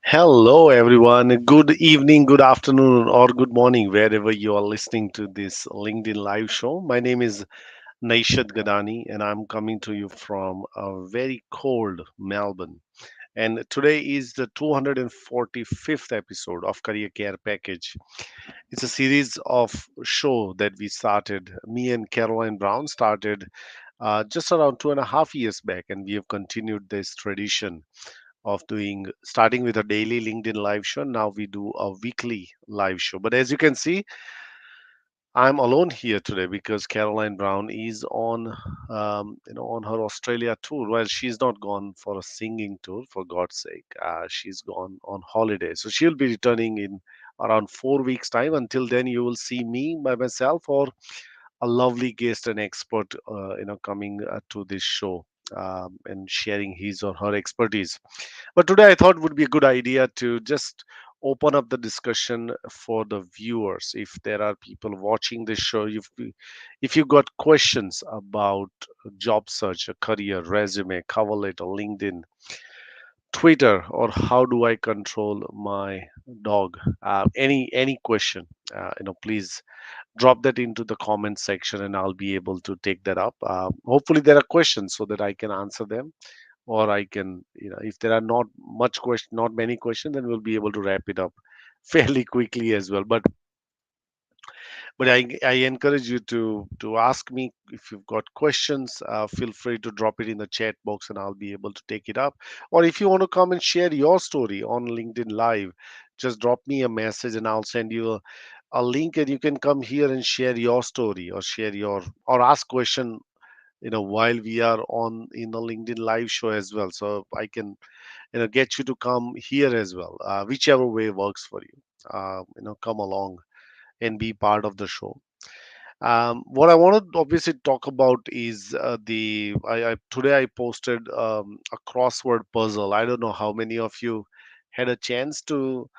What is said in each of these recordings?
Hello, everyone. Good evening, good afternoon, or good morning, wherever you are listening to this LinkedIn live show. My name is Naishad Gadani, and I'm coming to you from a very cold Melbourne. And today is the 245th episode of Career Care Package. It's a series of show that we started. Me and Caroline Brown started just around 2.5 years back, and we have continued this tradition of doing starting with a daily LinkedIn live show. Now we do a weekly live show. But as you can see, I'm alone here today because Caroline Brown is on her Australia tour. Well, she's not gone for a singing tour, for God's sake. She's gone on holiday, so she'll be returning in around 4 weeks' time. Until then, you will see me by myself or a lovely guest and expert, coming to this show and sharing his or her expertise. But today I thought would be a good idea to just open up the discussion for the viewers. If there are people watching this show, if you got questions about job search, a career, resume, cover letter, LinkedIn, Twitter, or how do I control my dog, any question, please drop that into the comment section and I'll be able to take that up. Hopefully there are questions so that I can answer them, or I can, if there are not many questions, then we'll be able to wrap it up fairly quickly as well. But I encourage you to ask me if you've got questions. Feel free to drop it in the chat box and I'll be able to take it up. Or if you want to come and share your story on LinkedIn Live, just drop me a message and I'll send you a link, and you can come here and share your story or ask question, while we are on in the LinkedIn Live show as well. So I can, get you to come here as well, whichever way works for you. Come along and be part of the show. What I want to obviously talk about is the I today I posted a crossword puzzle. I don't know how many of you had a chance to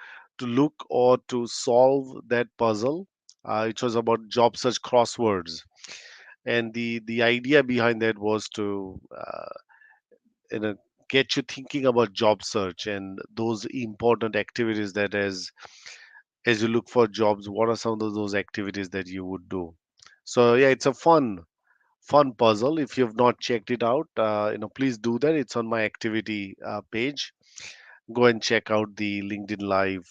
look or to solve that puzzle. It was about job search crosswords, and the idea behind that was to you know get you thinking about job search and those important activities that as you look for jobs, what are some of those activities that you would do. So yeah, it's a fun puzzle. If you've not checked it out, please do that. It's on my activity page. Go and check out the LinkedIn Live,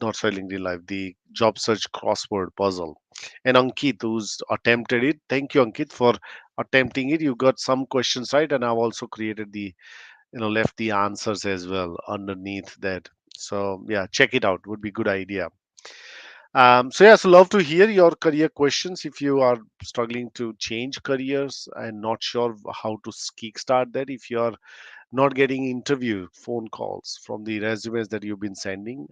not sorry, LinkedIn Live, the job search crossword puzzle. And Ankit, who's attempted it, thank you, Ankit, for attempting it. You got some questions right, and I've also created left the answers as well underneath that. So yeah, check it out. Would be good idea. So yes, love to hear your career questions. If you are struggling to change careers and not sure how to kickstart that, if you are not getting interview phone calls from the resumes that you've been sending,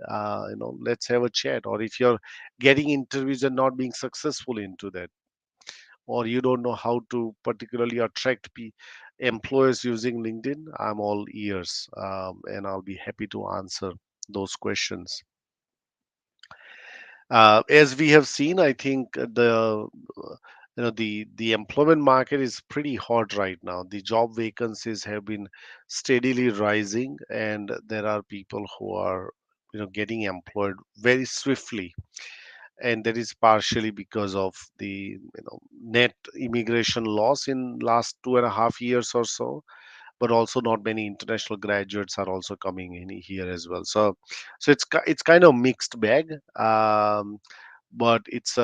let's have a chat. Or if you're getting interviews and not being successful into that, or you don't know how to particularly attract employers using LinkedIn, I'm all ears, and I'll be happy to answer those questions. As we have seen, I think the employment market is pretty hot right now. The job vacancies have been steadily rising, and there are people who are getting employed very swiftly, and that is partially because of the net immigration laws in last 2.5 years or so, but also not many international graduates are also coming in here as well. So it's kind of mixed bag. But it's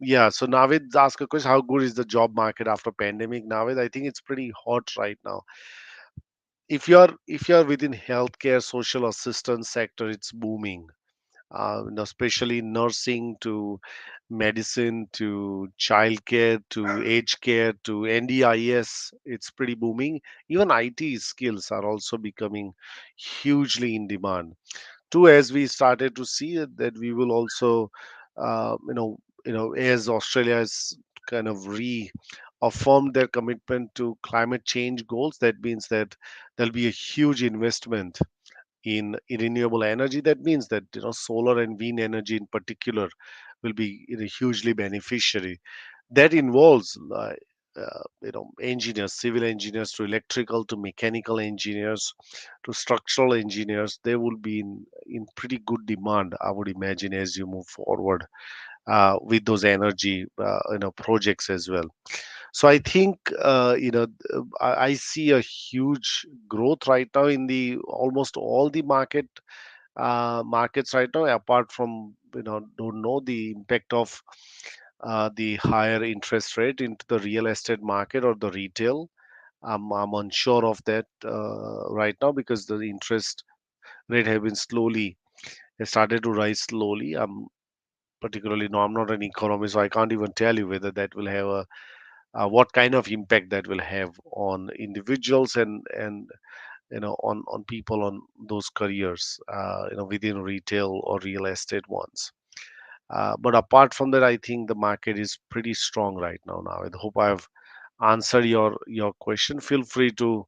yeah. So Navid asked a question: how good is the job market after pandemic? Navid, I think it's pretty hot right now. If you're within healthcare, social assistance sector, it's booming. Especially nursing to medicine to childcare to aged care to NDIS, it's pretty booming. Even IT skills are also becoming hugely in demand. Too, as we started to see it, that we will also, as Australia has kind of reaffirmed their commitment to climate change goals, that means that there'll be a huge investment in renewable energy. That means that solar and wind energy in particular will be hugely beneficiary. That involves engineers, civil engineers to electrical to mechanical engineers to structural engineers, they will be in pretty good demand, I would imagine, as you move forward with those energy projects as well. So I think I see a huge growth right now in the almost all the markets right now, apart from don't know the impact of the higher interest rate into the real estate market or the retail. I'm unsure of that right now because the interest rate have been slowly has started to rise slowly. Particularly, no, I'm not an economist, so I can't even tell you whether that will have a what kind of impact that will have on individuals and on people on those careers within retail or real estate ones. But apart from that, I think the market is pretty strong right now. I hope I've answered your question. Feel free to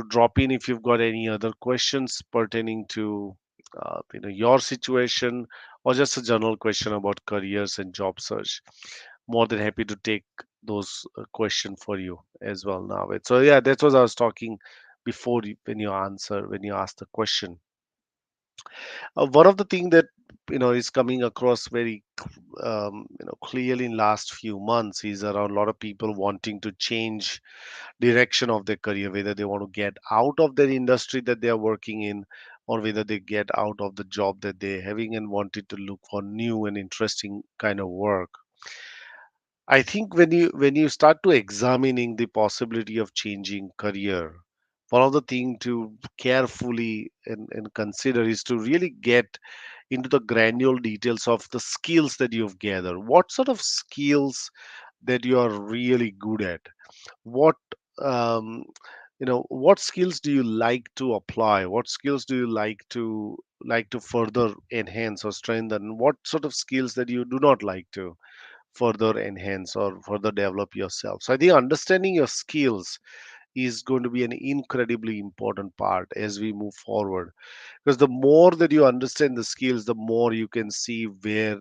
drop in if you've got any other questions pertaining to your situation or just a general question about careers and job search. More than happy to take those questions for you as well now. So yeah, that's what I was talking before when you asked the question. One of the thing that is coming across very clearly in last few months is around a lot of people wanting to change direction of their career, whether they want to get out of their industry that they are working in, or whether they get out of the job that they're having and wanted to look for new and interesting kind of work. I think when you start to examining the possibility of changing career, one of the thing to carefully and consider is to really get into the granular details of the skills that you've gathered. What sort of skills that you are really good at? What um, what skills do you like to apply? What skills do you like to further enhance or strengthen? What sort of skills that you do not like to further enhance or further develop yourself? So I think understanding your skills is going to be an incredibly important part as we move forward, because the more that you understand the skills, the more you can see where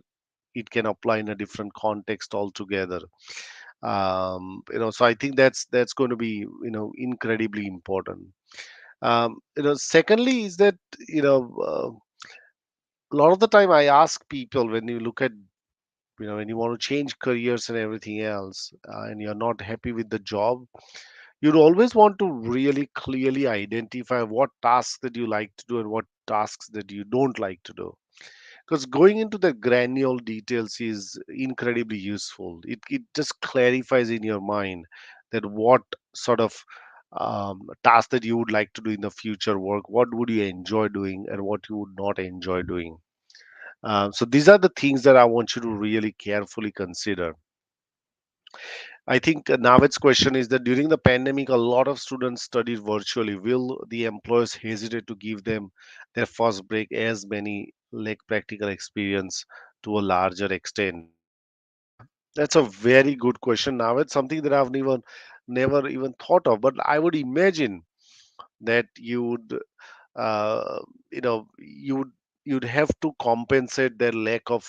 it can apply in a different context altogether. So I think that's going to be incredibly important. Secondly is that a lot of the time I ask people, when you look at when you want to change careers and everything else, and you're not happy with the job, you'd always want to really clearly identify what tasks that you like to do and what tasks that you don't like to do, because going into the granular details is incredibly useful. It just clarifies in your mind that what sort of task that you would like to do in the future work, what would you enjoy doing and what you would not enjoy doing. So these are the things that I want you to really carefully consider. I think Naved's question is that during the pandemic, a lot of students studied virtually. Will the employers hesitate to give them their first break as many lack practical experience to a larger extent? That's a very good question, Naved. Something that I've never even thought of. But I would imagine that uh, you would you'd have to compensate their lack of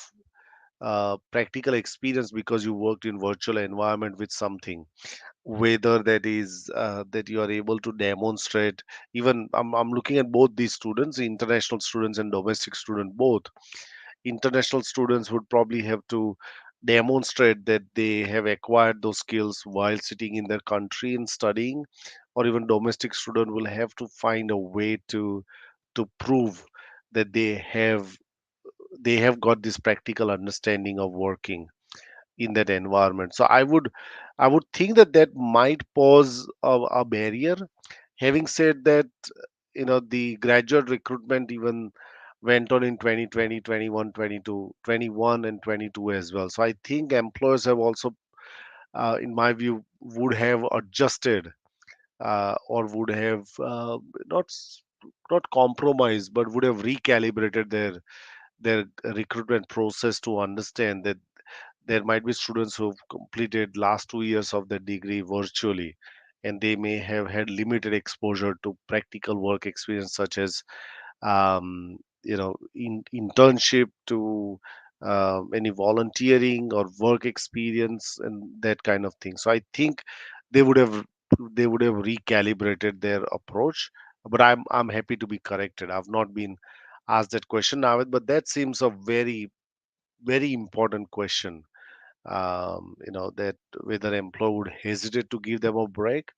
practical experience because you worked in virtual environment with something, whether that is that you are able to demonstrate. Even I'm looking at both these students, international students and domestic student both. International students would probably have to demonstrate that they have acquired those skills while sitting in their country and studying, or even domestic student will have to find a way to prove that they have got this practical understanding of working in that environment. So I would think that that might pose a barrier. Having said that, the graduate recruitment even went on in 2020, 21, 22, 21, and 22 as well. So I think employers have also, in my view, would have adjusted or would have not not compromised, but would have recalibrated their recruitment process to understand that there might be students who've completed last 2 years of their degree virtually, and they may have had limited exposure to practical work experience, such as internship to any volunteering or work experience and that kind of thing. So I think they would have they would have recalibrated their approach. But I'm happy to be corrected. I've not been asked that question, Navid, but that seems a very important question. That whether employer would hesitate to give them a break.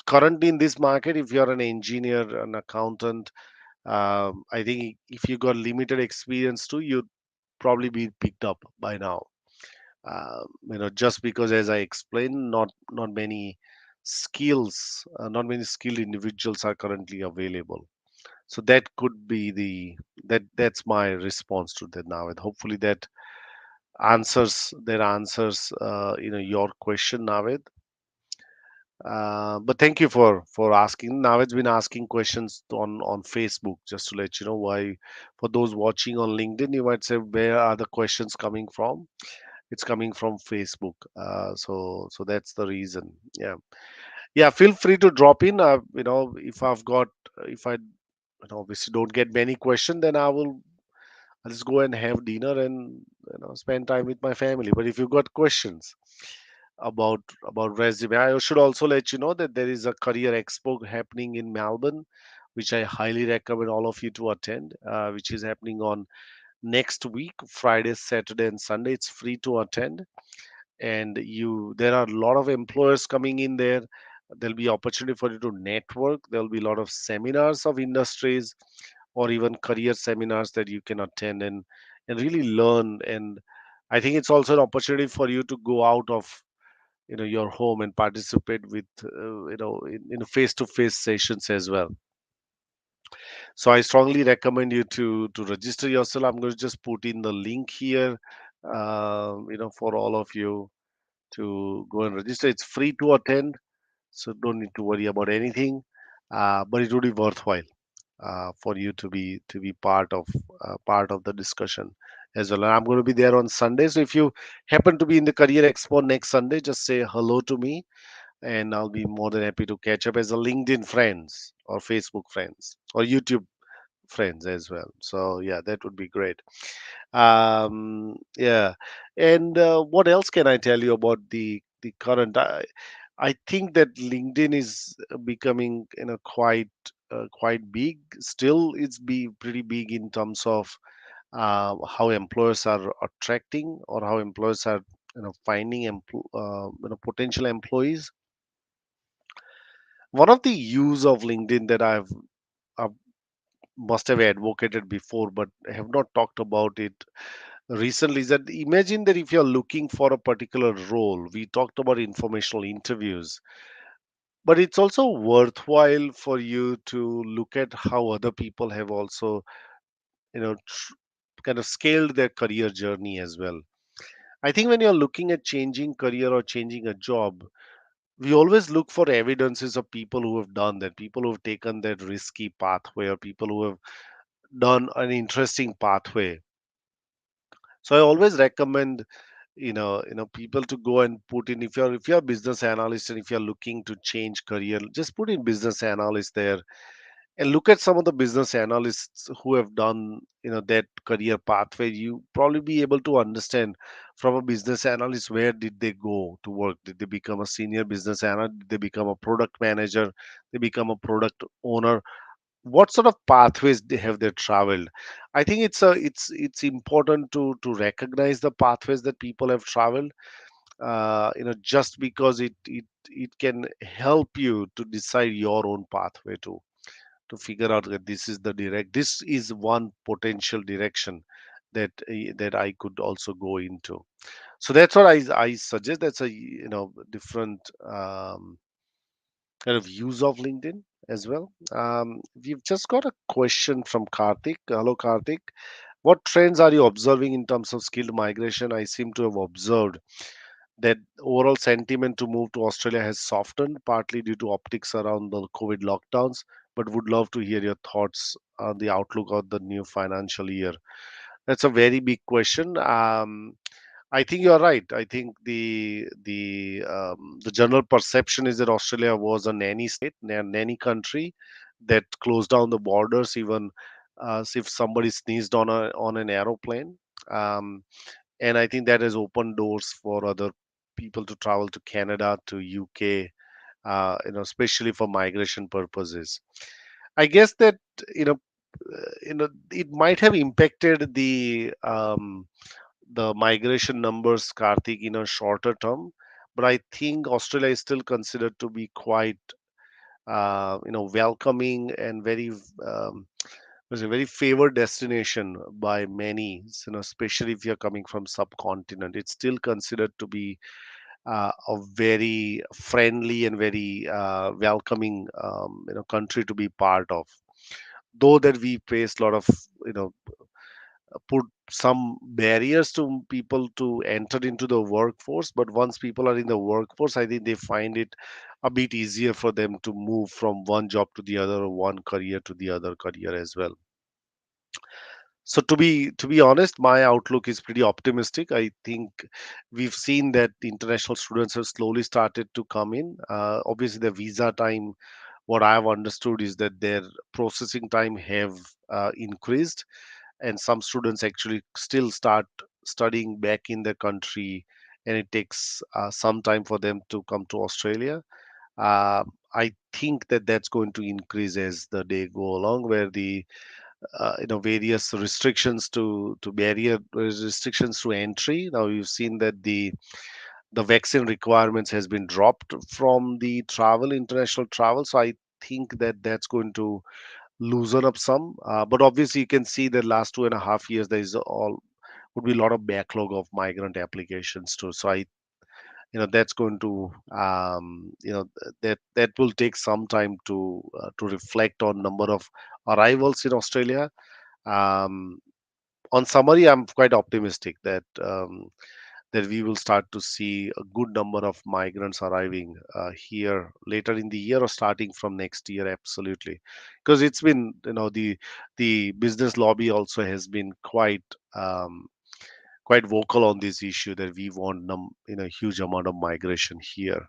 Currently in this market, if you're an engineer, an accountant, I think if you got limited experience too, you'd probably be picked up by now. Just because, as I explained, not many not many skilled individuals are currently available. So that could be that's my response to that now, and hopefully that answers your question, Navid. But thank you for asking. Navid's been asking questions on Facebook, just to let you know why. For those watching on LinkedIn, you might say, where are the questions coming from? It's coming from Facebook. So that's the reason. Yeah, yeah. Feel free to drop in. If I obviously don't get many questions, then I'll just go and have dinner and spend time with my family. But if you've got questions about resume, I should also let you know that there is a career expo happening in Melbourne, which I highly recommend all of you to attend, which is happening on next week, Friday, Saturday, and Sunday. It's free to attend, and there are a lot of employers coming in there. There'll be opportunity for you to network. There'll be a lot of seminars of industries or even career seminars that you can attend and really learn. And I think it's also an opportunity for you to go out of your home and participate with in face-to-face sessions as well. So I strongly recommend you to register yourself. I'm going to just put in the link here, for all of you to go and register. It's free to attend, so don't need to worry about anything. But it would be worthwhile for you to be part of the discussion as well. And I'm going to be there on Sunday. So if you happen to be in the Career Expo next Sunday, just say hello to me, and I'll be more than happy to catch up as a LinkedIn friends or Facebook friends or YouTube friends as well. So yeah, that would be great. Yeah, and what else can I tell you about the current? I think that LinkedIn is becoming quite big. Still, it's be pretty big in terms of how employers are attracting or how employers are finding potential employees. One of the use of LinkedIn that I must have advocated before, but have not talked about it recently, is that imagine that if you're looking for a particular role, we talked about informational interviews, but it's also worthwhile for you to look at how other people have also, you know, tr- kind of scaled their career journey as well. I think when you're looking at changing career or changing a job, we always look for evidences of people who have done that, people who have taken that risky pathway, or people who have done an interesting pathway. So I always recommend people to go and put in, if you're a business analyst and if you're looking to change career, just put in business analyst there and look at some of the business analysts who have done that career pathway. You probably be able to understand from a business analyst, where did they go to work? Did they become a senior business analyst? Did they become a product manager? They become a product owner? What sort of pathways they traveled? I think it's important to recognize the pathways that people have traveled, just because it can help you to decide your own pathway to figure out that this is one potential direction that I could also go into. So that's what I suggest. That's a different kind of use of LinkedIn as well. We've just got a question from Karthik. Hello, Karthik. What trends are you observing in terms of skilled migration? I seem to have observed that overall sentiment to move to Australia has softened, partly due to optics around the COVID lockdowns, but would love to hear your thoughts on the outlook of the new financial year. That's a very big question. I think you're right. I think the general perception is that Australia was a nanny state, nanny country that closed down the borders, even if somebody sneezed on an aeroplane. um, and I think that has opened doors for other people to travel to Canada, to UK, especially for migration purposes. I guess that you know, it might have impacted the migration numbers, Karthik, in a shorter term, but I think Australia is still considered to be quite welcoming and very was a very favored destination by many, especially if you're coming from subcontinent. It's still considered to be a very friendly and very welcoming country to be part of, though that we face a lot of you know put some barriers to people to enter into the workforce. But once people are in the workforce, I think they find it a bit easier for them to move from one job to the other, or one career to the other career as well. So to be honest, my outlook is pretty optimistic. I think we've seen that the international students have slowly started to come in. Obviously, the visa time, what I have understood is that their processing time have increased, and some students actually still start studying back in their country, and it takes some time for them to come to Australia. I think that that's going to increase as the day go along, where the various restrictions to entry. Now you've seen that the vaccine requirements has been dropped from the international travel. So I think that that's going to loosen up some. But obviously, you can see that last 2.5 years there is all would be a lot of backlog of migrant applications too. So that's going to that will take some time to reflect on number of arrivals in Australia. um, on summary, I'm quite optimistic that we will start to see a good number of migrants arriving here later in the year or starting from next year. Absolutely, because it's been the business lobby also has been quite vocal on this issue that we want huge amount of migration here,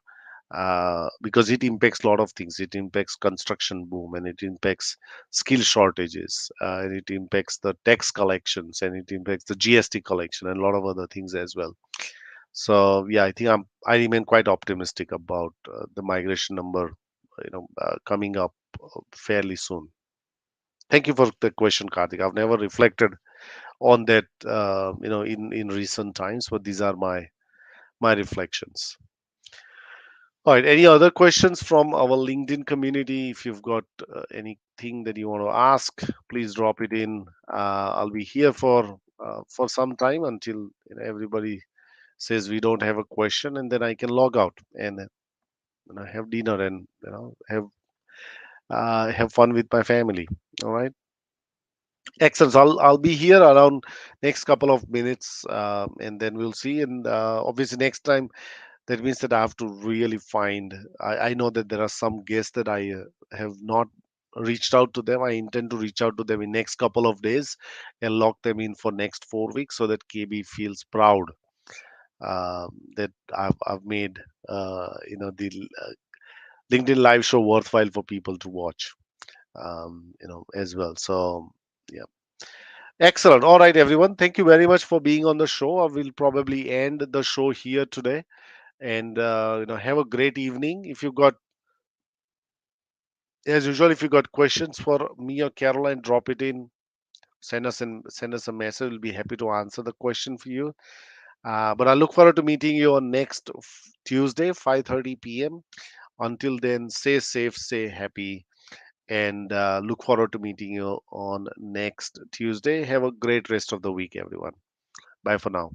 because it impacts a lot of things. It impacts construction boom, and it impacts skill shortages, and it impacts the tax collections, and it impacts the GST collection, and a lot of other things as well. So yeah, I remain quite optimistic about the migration number, coming up fairly soon. Thank you for the question, Karthik. I've never reflected on that, in recent times, but these are my reflections. All right. Any other questions from our LinkedIn community? If you've got anything that you want to ask, please drop it in. I'll be here for some time until everybody says we don't have a question, and then I can log out and have dinner and have fun with my family. All right. Excellent. So I'll be here around next couple of minutes, and then we'll see. And obviously, next time that means that I have to really find. I know that there are some guests that I have not reached out to them. I intend to reach out to them in next couple of days and lock them in for next 4 weeks so that KB feels proud, that I've made the LinkedIn live show worthwhile for people to watch, as well. So yeah. Excellent. All right, everyone. Thank you very much for being on the show. I will probably end the show here today, and have a great evening. If you got, as usual, if you got questions for me or Caroline, drop it in. Send us a message. We'll be happy to answer the question for you. But I look forward to meeting you on next Tuesday, 5:30 p.m. Until then, stay safe, stay happy, and look forward to meeting you on next Tuesday. Have a great rest of the week, everyone. Bye for now.